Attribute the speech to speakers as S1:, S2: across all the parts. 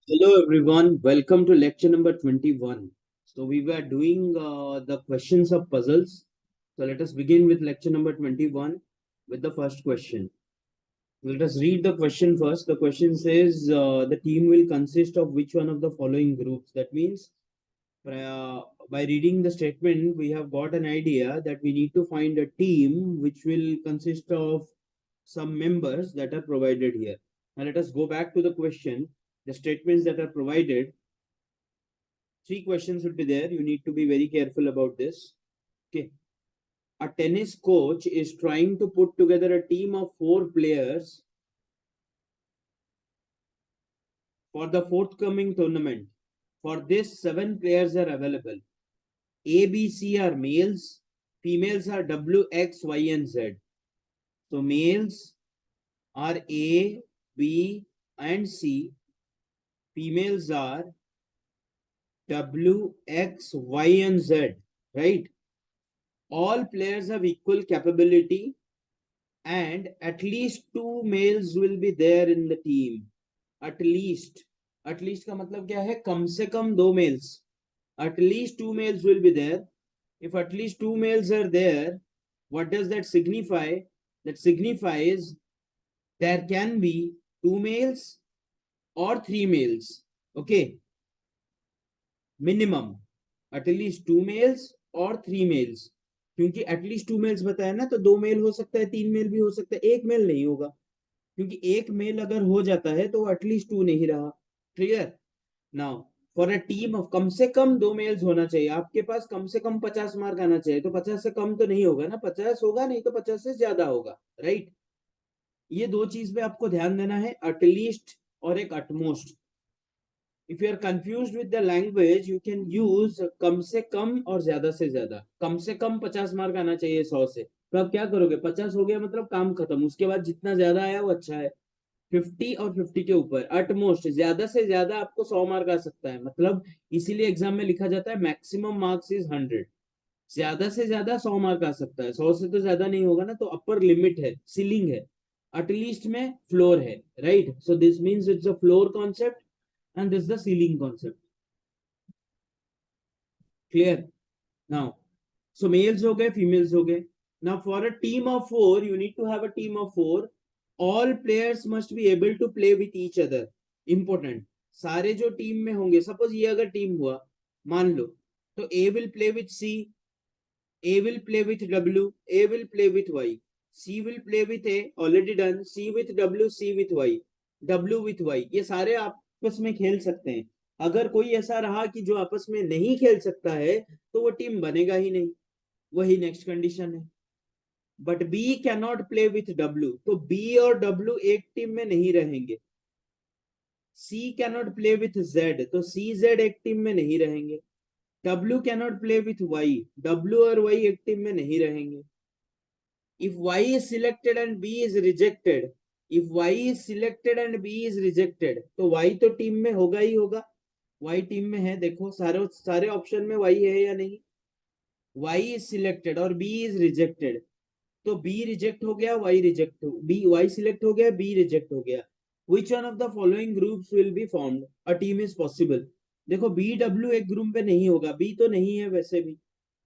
S1: Hello everyone, welcome to lecture number 21. So we were doing the questions of puzzles. So let us begin with lecture number 21 with the first question. Let us read the question first. The question says the team will consist of which one of the following groups? That means by reading the statement, we have got an idea that we need to find a team which will consist of some members that are provided here. Now let us go back to the question. The statements that are provided, three questions would be there. You need to be very careful about this. Okay. A tennis coach is trying to put together a team of 4 players for the forthcoming tournament. For this, 7 players are available. A, B, C are males. Females are W, X, Y, and Z. So males are A, B, and C. Females are W, X, Y, and Z. Right? All players have equal capability and at least 2 males will be there in the team. At least का मतलब क्या है? कम से कम 2 males. At least 2 males will be there. If at least 2 males are there, what does that signify? That signifies there can be 2 males or 3 males. Okay, minimum at least 2 males और 3 males. क्योंकि at least 2 mails बताया ना, तो 2 mail हो सकता है, 3 mail भी हो सकता है, 1 मेल नहीं होगा, क्योंकि 1 मेल अगर हो जाता है तो एटलीस्ट 2 नहीं रहा. Clear? Now for a team of कम से कम 2 मेल्स होना चाहिए. आपके पास कम से कम 50 मार्क आना चाहिए, तो 50 से कम तो नहीं होगा ना, 50 होगा, नहीं तो 50 से ज्यादा होगा. राइट? ये दो चीज पे आपको ध्यान देना है, एटलीस्ट और एक at most. If you are confused with the language, you can use कम से कम और ज्यादा से ज्यादा. कम से कम 50 मार्क आना चाहिए 100 से, तो आप क्या करोगे? 50 हो गया मतलब काम खत्म. उसके बाद जितना ज्यादा आया वो अच्छा है. 50 और 50 के ऊपर अटमोस्ट ज्यादा से ज्यादा आपको 100 मार्क आ सकता है. मतलब इसीलिए एग्जाम में लिखा जाता है मैक्सिमम मार्क्स इज 100. ज्यादा से ज्यादा 100 मार्क आ सकता है, 100 से तो ज्यादा नहीं होगा ना, तो अपर लिमिट है, सीलिंग है. एटलीस्ट में फ्लोर है. Right? So this means it's a floor concept and this is the ceiling concept. Clear? Now, so males हो गए, females हो गए. Now for a team of 4, you need to have a team of 4. All players must be able to play with each other. Important. सारे जो team में होंगे, suppose ये अगर टीम हुआ, मान लो, तो A will play with C, A will play with W, A will play with Y, C will play with A, already done, C with W, C with Y, W with Y. ये सारे आपस में खेल सकते हैं. अगर कोई ऐसा रहा कि जो आपस में नहीं खेल सकता है, तो वो टीम बनेगा ही नहीं. वही नेक्स्ट कंडीशन है. But B can not play with W, तो बी और डब्ल्यू एक टीम में नहीं रहेंगे. C can not play with Z, तो सी जेड एक टीम में नहीं रहेंगे. W can not play with Y, W और वाई एक टीम में नहीं रहेंगे. If Y is selected and B is rejected, if Y is selected and B is rejected, तो वाई तो टीम में होगा ही होगा. वाई टीम में है, देखो सारे सारे ऑप्शन में वाई है या नहीं. वाई इज सिलेक्टेड और बी इज रिजेक्टेड, तो बी रिजेक्ट हो गया, वाई रिजेक्ट हो, बी वाई सिलेक्ट हो गया, बी रिजेक्ट हो गया. विच one of the following groups will be formed? A team is possible. देखो बी डब्ल्यू एक ग्रुप पे नहीं होगा, बी तो नहीं है वैसे भी.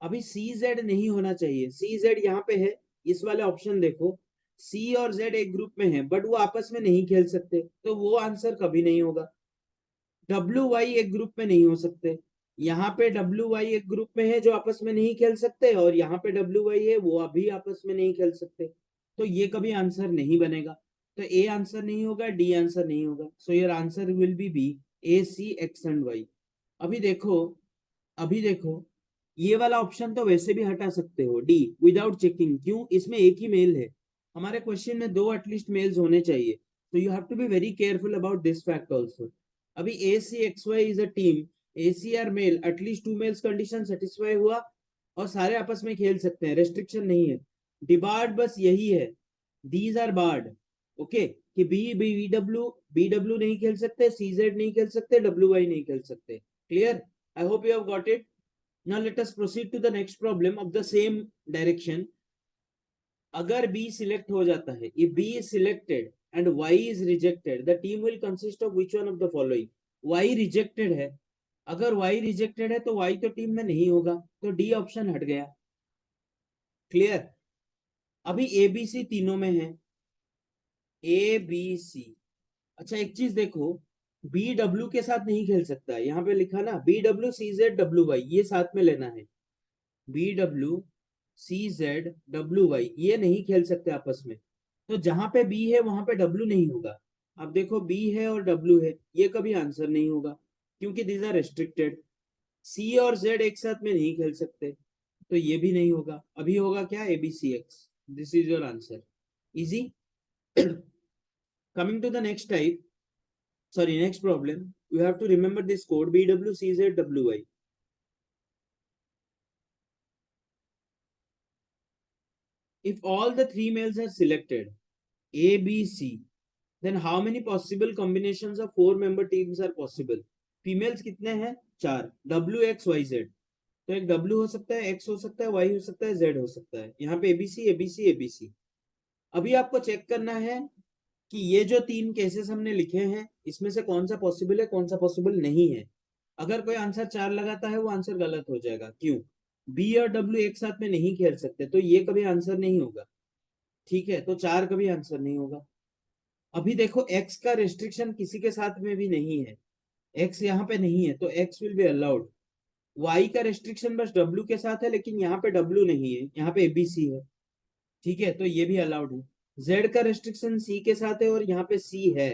S1: अभी सी जेड नहीं होना चाहिए. सी जेड यहाँ पे है, इस वाले ऑप्शन देखो. सी और जेड एक ग्रुप में है, बट वो आपस में नहीं खेल सकते, तो वो आंसर कभी नहीं होगा. डब्ल्यू वाई एक ग्रुप में नहीं हो सकते. यहाँ पे डब्ल्यू वाई एक ग्रुप में है जो आपस में नहीं खेल सकते, और यहाँ पे डब्ल्यू वाई है वो अभी आपस में नहीं खेल सकते, तो ये कभी आंसर नहीं बनेगा. तो ए आंसर नहीं होगा, डी आंसर नहीं होगा. So your answer will be A, C, X and Y. अभी देखो, अभी देखो, ये वाला ऑप्शन तो वैसे भी हटा सकते हो, डी, विदाउट चेकिंग. क्यों? इसमें एक ही मेल है. हमारे क्वेश्चन में दो एटलीस्ट मेल्स होने चाहिए, तो you have to be very careful about this fact also. अभी A C X Y is a team, A C are male, at least 2 males condition satisfy हुआ, और सारे आपस में खेल सकते हैं, रेस्ट्रिक्शन नहीं है. डिबार्ड बस यही है, दीज आर बार्ड. ओके, कि बी डब्ल्यू नहीं खेल सकते, सी जेड नहीं खेल सकते, डब्ल्यू वाई नहीं खेल सकते. Clear? I hope you have got it. Now let us proceed to the next problem of the same direction. अगर B select हो जाता है, if B is selected and Y is rejected, the team will consist of which one of the following? Y rejected है, अगर Y rejected है तो Y तो team में नहीं होगा, तो डी ऑप्शन हट गया। क्लियर? अभी ए बी सी तीनों में है, ए बी सी। अच्छा एक चीज देखो, बी डब्ल्यू के साथ नहीं खेल सकता है, यहाँ पे लिखा ना B W C Z W Y, ये साथ में लेना है। B W C Z W Y ये नहीं खेल सकते आपस में, तो जहां पे बी है वहां पे डब्ल्यू नहीं होगा। अब देखो बी है और डब्ल्यू है, ये कभी आंसर नहीं होगा क्योंकि दीज आर रेस्ट्रिक्टेड। सी और जेड एक साथ में नहीं खेल सकते, तो ये भी नहीं होगा। अभी होगा क्या, ABCX, this is your answer. Easy. Coming to the next type, sorry, next problem. You have to remember this code BWCZWY. If all the three males are selected, A, B, C, then how many possible combinations of four-member teams are possible? Females कितने हैं? चार, W, X, Y, Z. तो एक W हो सकता है, X हो सकता है, Y हो सकता है, Z हो सकता है। यहाँ पे ABC, ABC, ABC। अभी आपको चेक करना है कि ये जो तीन केसेस हमने लिखे हैं इसमें से कौन सा पॉसिबल है, कौन सा पॉसिबल नहीं है। अगर कोई आंसर चार लगाता है वो आंसर गलत हो जाएगा। क्यों? बी और डब्ल्यू एक साथ में नहीं खेल सकते, तो ये कभी आंसर नहीं होगा। ठीक है, तो चार कभी आंसर नहीं होगा। अभी देखो एक्स का रिस्ट्रिक्शन किसी के साथ में भी नहीं है, एक्स यहाँ पे नहीं है तो X will be allowed. Y का रिस्ट्रिक्शन बस डब्ल्यू के साथ है, लेकिन यहाँ पे डब्ल्यू नहीं है, यहाँ पे एबीसी है। ठीक है, तो ये भी अलाउड है। जेड का रेस्ट्रिक्शन सी के साथ है और यहाँ पे सी है,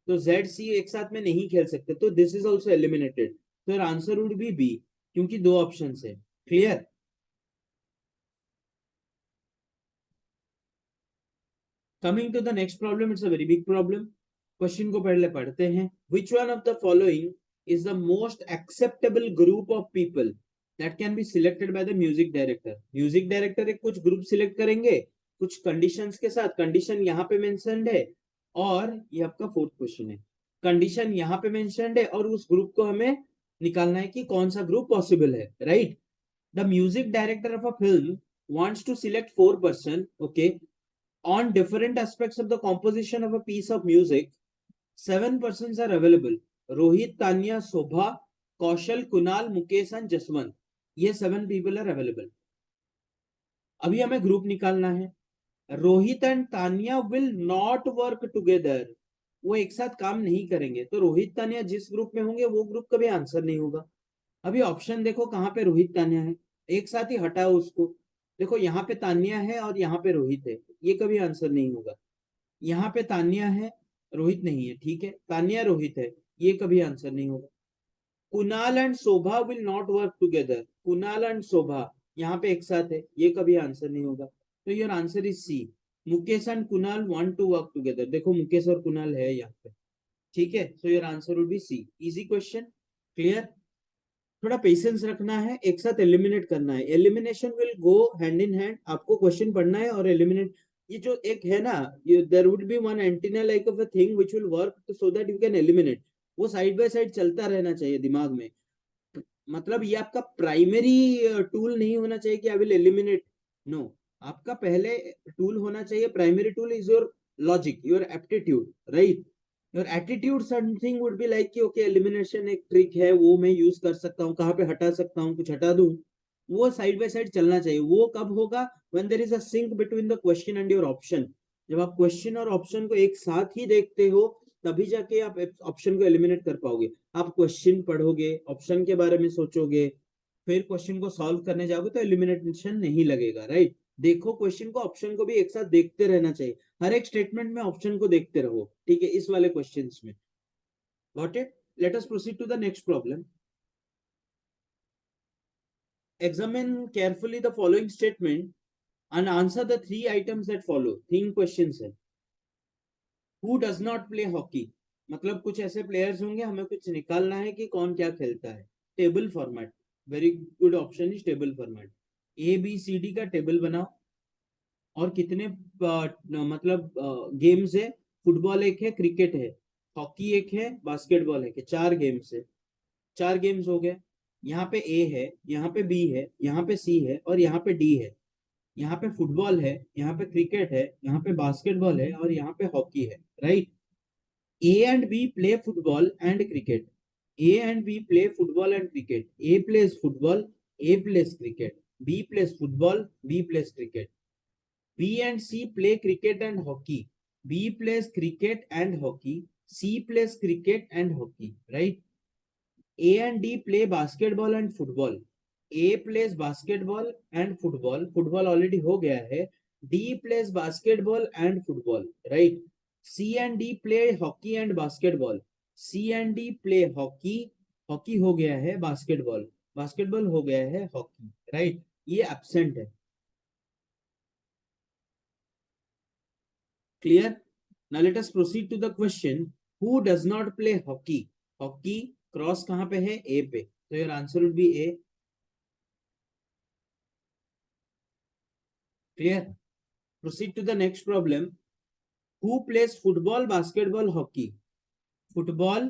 S1: तो जेड सी एक साथ में नहीं खेल सकते, तो दिस इज ऑल्सो एलिमिनेटेड। तो आंसर वुड बी बी, क्योंकि दो ऑप्शन है। Clear? Coming to the next problem, it's a very big problem. Question को पहले पढ़ते हैं। Which one of the following is the most acceptable group of people that can be selected by the music director? Music director एक कुछ group select करेंगे कुछ conditions के साथ, कंडीशन यहाँ पे मेंशन्ड है, और ये आपका फोर्थ क्वेश्चन है। कंडीशन यहाँ पे मेंशन्ड है और उस ग्रुप को हमें निकालना है कि कौन सा ग्रुप पॉसिबल है, right? The music director of a film wants to select four person, okay, on different aspects of the composition of a piece of music. Seven persons are available: Rohit, Tanya, Sobha, Kaushal, Kunal, Mukesh and Jaswant. ये seven people are available. अभी हमें group निकालना है। Rohit and Tania will not work together, वो एक साथ काम नहीं करेंगे, तो रोहित तानिया जिस ग्रुप में होंगे वो ग्रुप कभी आंसर नहीं होगा। अभी ऑप्शन देखो कहाँ पे रोहित तानिया है, एक साथ ही हटाओ उसको। देखो यहाँ पे तानिया है और यहाँ पे रोहित है, ये कभी आंसर नहीं होगा। यहाँ पे तानिया है, रोहित नहीं है, ठीक है, तानिया रोहित है, ये कभी आंसर नहीं होगा। Kunal and Shobha will not work together, Kunal and Shobha यहाँ पे एक साथ है, ये कभी आंसर नहीं होगा। तो your answer is C, Mukesh and Kunal want to work together. देखो मुकेश और कुणाल है यहाँ पे, ठीक है, so your answer will be C. Easy question. Clear? थोड़ा पेशेंस रखना है, एक साथ एलिमिनेट करना है, elimination will go hand in hand. आपको क्वेश्चन पढ़ना है और एलिमिनेट, ये जो एक है ना, there would be one antenna like of a thing which will work so that you can eliminate, वो साइड बाय साइड चलता रहना चाहिए दिमाग में। मतलब ये आपका प्राइमरी टूल नहीं होना चाहिए कि आई विल एलिमिनेट, नो। आपका पहले टूल होना चाहिए, primary tool is your logic, your aptitude, right? Your attitude something would be like कि ओके एलिमिनेशन एक ट्रिक है, वो मैं यूज कर सकता हूँ, कहाँ पे हटा सकता हूँ, कुछ हटा दूं, वो साइड बाय साइड चलना चाहिए। वो कब होगा? When there is a sync between the question and your option. जब आप क्वेश्चन और ऑप्शन को एक साथ ही देखते हो तभी जाके आप ऑप्शन को एलिमिनेट कर पाओगे। आप क्वेश्चन पढ़ोगे, ऑप्शन के बारे में सोचोगे, फिर क्वेश्चन को सॉल्व करने जाओगे तो एलिमिनेशन नहीं लगेगा, राइट? देखो क्वेश्चन को ऑप्शन को भी एक साथ देखते रहना चाहिए, हर एक स्टेटमेंट में ऑप्शन को देखते रहो, ठीक है, इस वाले क्वेश्चंस में। Got it? Let us proceed to the next problem. Examine carefully the following statement and answer the three items that follow। तीन क्वेश्चंस है। Who does not play hockey, मतलब कुछ ऐसे प्लेयर्स होंगे, हमें कुछ निकालना है कि कौन क्या खेलता है। Table format, very good option is table format. ABCD का टेबल बनाओ, और कितने मतलब गेम्स है? फुटबॉल एक है, क्रिकेट है, हॉकी एक है, बास्केटबॉल है, कि चार गेम्स है। चार गेम्स हो गए। यहाँ पे ए है, यहाँ पे बी है, यहाँ पे सी है और यहाँ पे डी है। यहाँ पे फुटबॉल है, यहाँ पे क्रिकेट है, यहाँ पे बास्केटबॉल है और यहाँ पे हॉकी है, right? A and B play football and cricket. A and B play football and cricket. A plays football, A plays cricket. B plays football, B plays cricket. B and C play cricket and hockey. B plays cricket and hockey. C plays cricket and hockey, right? A and D play basketball and football. A plays basketball and football. Football already हो गया है. D plays basketball and football, right? C and D play hockey and basketball. C and D play hockey. Hockey हो गया है basketball. Basketball हो गया है hockey, right? ये absent है. Clear? Now let us proceed to the question. Who does not play hockey? Hockey cross कहाँ पे है? A पे. So your answer would be A. Clear? Proceed to the next problem. Who plays football, basketball, hockey? Football,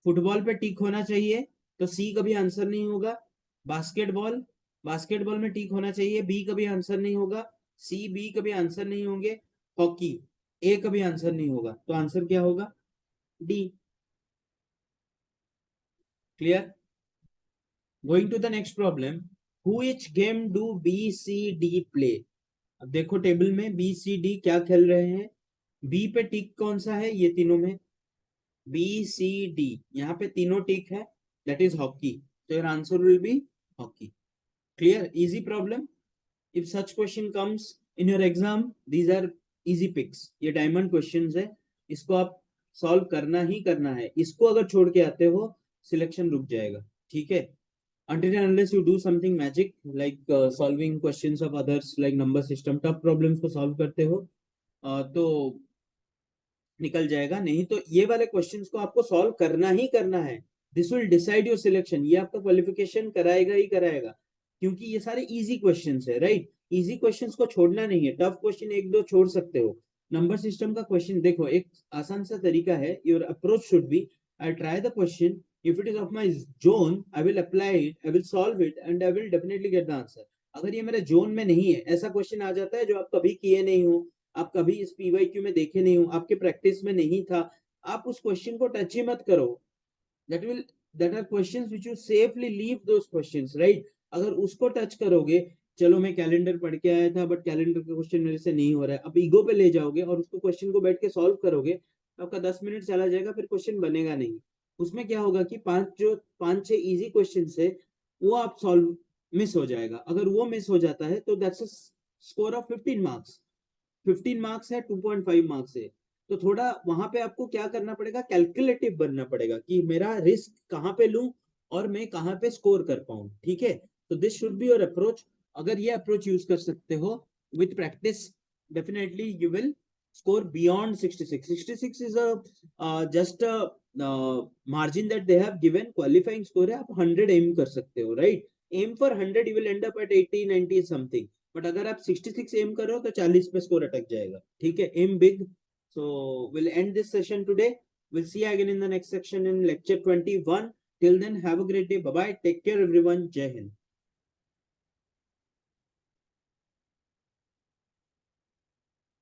S1: football पे टिक होना चाहिए, तो सी कभी answer नहीं होगा. बास्केटबॉल, बास्केटबॉल में टिक होना चाहिए, बी कभी आंसर नहीं होगा. सी बी कभी आंसर नहीं होंगे. हॉकी ए कभी आंसर नहीं होगा, तो आंसर क्या होगा? D. Clear? Going to the next problem. Which game do B C D play? अब देखो टेबल में बी सी डी क्या खेल रहे हैं. बी पे टिक कौन सा है? ये तीनों में बी सी डी, यहाँ पे तीनों टिक है, दैट इज हॉकी. तो your answer will be hockey. Clear? Easy problem. If such question comes in your exam, these are easy picks. ये डायमंड क्वेश्चंस है, इसको आप सॉल्व करना ही करना है. इसको अगर छोड़ के आते हो, सिलेक्शन रुक जाएगा. ठीक है? Until and unless you do something magic like solving questions of others like number system, tough problems को solve करते हो, तो निकल जाएगा. नहीं तो ये वाले क्वेश्चंस को आपको सॉल्व करना ही करना है. This will decide your selection. ये आपका क्वालिफिकेशन कराएगा ही कराएगा, क्योंकि ये सारे इजी क्वेश्चंस है, राइट? इजी क्वेश्चंस को छोड़ना नहीं है. टफ क्वेश्चन एक दो छोड़ सकते हो. नंबर सिस्टम का क्वेश्चन देखो, एक आसान सा तरीका है. Your approach should be, I try the question, if it is of my zone, I will apply it, I will solve it and I will definitely get the answer. अगर ये मेरे जोन में नहीं है, ऐसा क्वेश्चन आ जाता है जो आप कभी किए नहीं हो, आप कभी इस पीवाईक्यू में देखे नहीं हो, आपके प्रैक्टिस में नहीं था, आप उस क्वेश्चन को टच ही मत करो. That will, that are questions which you safely leave those questions, right? अगर उसको टच करोगे, चलो मैं कैलेंडर पढ़ के आया था बट कैलेंडर का क्वेश्चन मेरे से नहीं हो रहा है, अब ईगो पे ले जाओगे और उसको क्वेश्चन को बैठ के सॉल्व करोगे, तो आपका 10 मिनट चला जाएगा, फिर क्वेश्चन बनेगा नहीं. उसमें क्या होगा कि पांच छह इजी क्वेश्चन है, वो आप सॉल्व मिस हो जाएगा. अगर वो मिस हो जाता है तो that's a score of 15 marks. 15 marks है, 2.5 मार्क्स है. तो थोड़ा वहां पे आपको क्या करना पड़ेगा? कैलकुलेटिव बनना पड़ेगा कि मेरा रिस्क कहाँ पे लूं और मैं कहाँ पे स्कोर कर पाऊं. ठीक है? तो this should be your approach. अगर ये अप्रोच यूज कर सकते हो with practice, definitely you will score beyond 66. 66 is a just a margin that they have given. Qualifying score है, आप 100 aim कर सकते हो, right? Aim for 100, you will end up at 80, 90 something. But अगर आप 66 एम करो तो 40 पे स्कोर अटक जाएगा. ठीक है? Am big. So we'll end this session today. We'll see again in the next section in lecture 21. Till then have a great day. Bye bye. Take care everyone. जय हिंद.